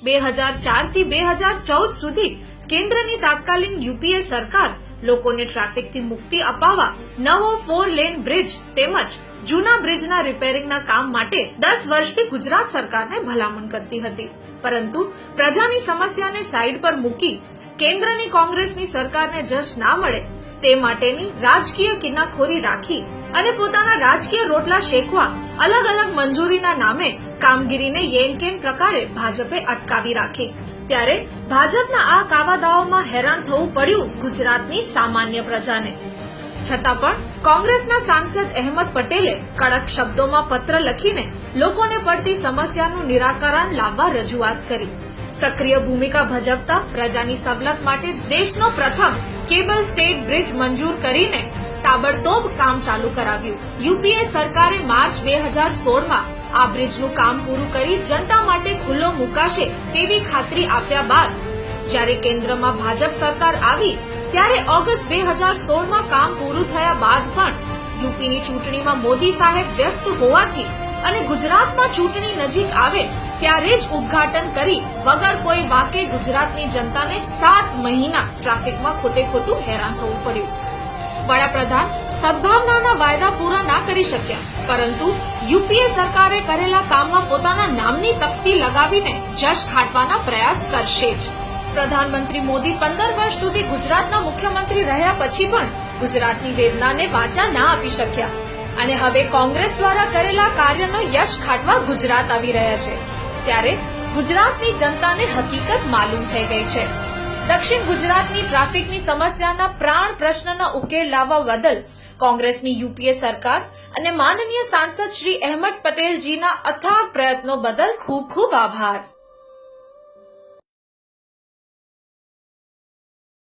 2004 થી 2014 સુધી કેન્દ્રની તાત્કાલિક યુપીએ સરકાર લોકોને ટ્રાફિકથી મુક્તિ અપાવવા નવો 4 લેન બ્રિજ તેમજ જૂના બ્રિજના રિપેરિંગના કામ માટે 10 વર્ષથી ગુજરાત સરકારને ભલામણ કરતી હતી, પરંતુ પ્રજાની સમસ્યાને સાઈડ પર મૂકી કેન્દ્રની કોંગ્રેસની સરકારને જશ ના મળે તે માટેની રાજકીય કિનાખોરી રાખી અને પોતાના રાજકીય રોટલા શેકવા અલગ અલગ મંજૂરીના નામે કામગીરીને યેનકેન પ્રકારે ભાજપે અટકાવી રાખી. ત્યારે ભાજપના આ કાવાદાઓમાં હેરાન થવું પડ્યું ગુજરાતની સામાન્ય પ્રજાને. છતાં પણ કોંગ્રેસના સાંસદ અહેમદ પટેલે કડક શબ્દોમાં પત્ર લખીને લોકોને પડતી સમસ્યાનું નિરાકરણ લાવવા રજૂઆત કરી. સક્રિય ભૂમિકા ભજવતા પ્રજાની સવલત માટે દેશનો પ્રથમ કેબલ સ્ટેટ બ્રિજ મંજૂર કરીને તાબડતોબ કામ ચાલુ કરાવ્યું. યુપીએ સરકારે માર્ચ 2016માં આ બ્રિજનું કામ પૂરું કરી જનતા માટે ખુલ્લો મુકાશે તેવી ખાતરી આપ્યા બાદ જ્યારે કેન્દ્રમાં ભાજપ સરકાર આવી ત્યારે ઓગસ્ટ 2016માં કામ પૂરું થયા બાદ પણ યુપીની ચૂંટણીમાં મોદી સાહેબ વ્યસ્ત હોવાથી અને ગુજરાતમાં ચૂંટણી નજીક આવે ત્યારે જ ઉદ્ઘાટન કરી વગર કોઈ વાકે ગુજરાતની જનતાને 7 મહિના ટ્રાફિકમાં ખોટે ખોટું હેરાન થવું પડ્યું. વડાપ્રધાન સદભાવનાના વાયદા પૂરા ના કરી શક્યા, પરંતુ યુપીએ સરકારે કરેલા કામમાં પોતાના નામની તકતી લગાવીને જશ ખાટવાના પ્રયાસ કરશે જ. પ્રધાનમંત્રી મોદી 15 વર્ષ સુધી ગુજરાતના મુખ્યમંત્રી રહ્યા પછી પણ ગુજરાતની વેદનાને વાચા ના આપી શક્યા અને હવે કોંગ્રેસ દ્વારા કરેલા કાર્યનો યશ ખાટવા ગુજરાત આવી રહ્યા છે. ત્યારે ગુજરાતની જનતાને હકીકત માલુમ થઈ ગઈ છે. દક્ષિણ ગુજરાતની ટ્રાફિકની સમસ્યાના પ્રાણ પ્રશ્નનો ઉકેલ લાવવા બદલ કોંગ્રેસની યુપીએ સરકાર અને માનનીય સાંસદ શ્રી અહેમદ પટેલજીના અથાગ પ્રયત્નો બદલ ખૂબ ખૂબ આભાર.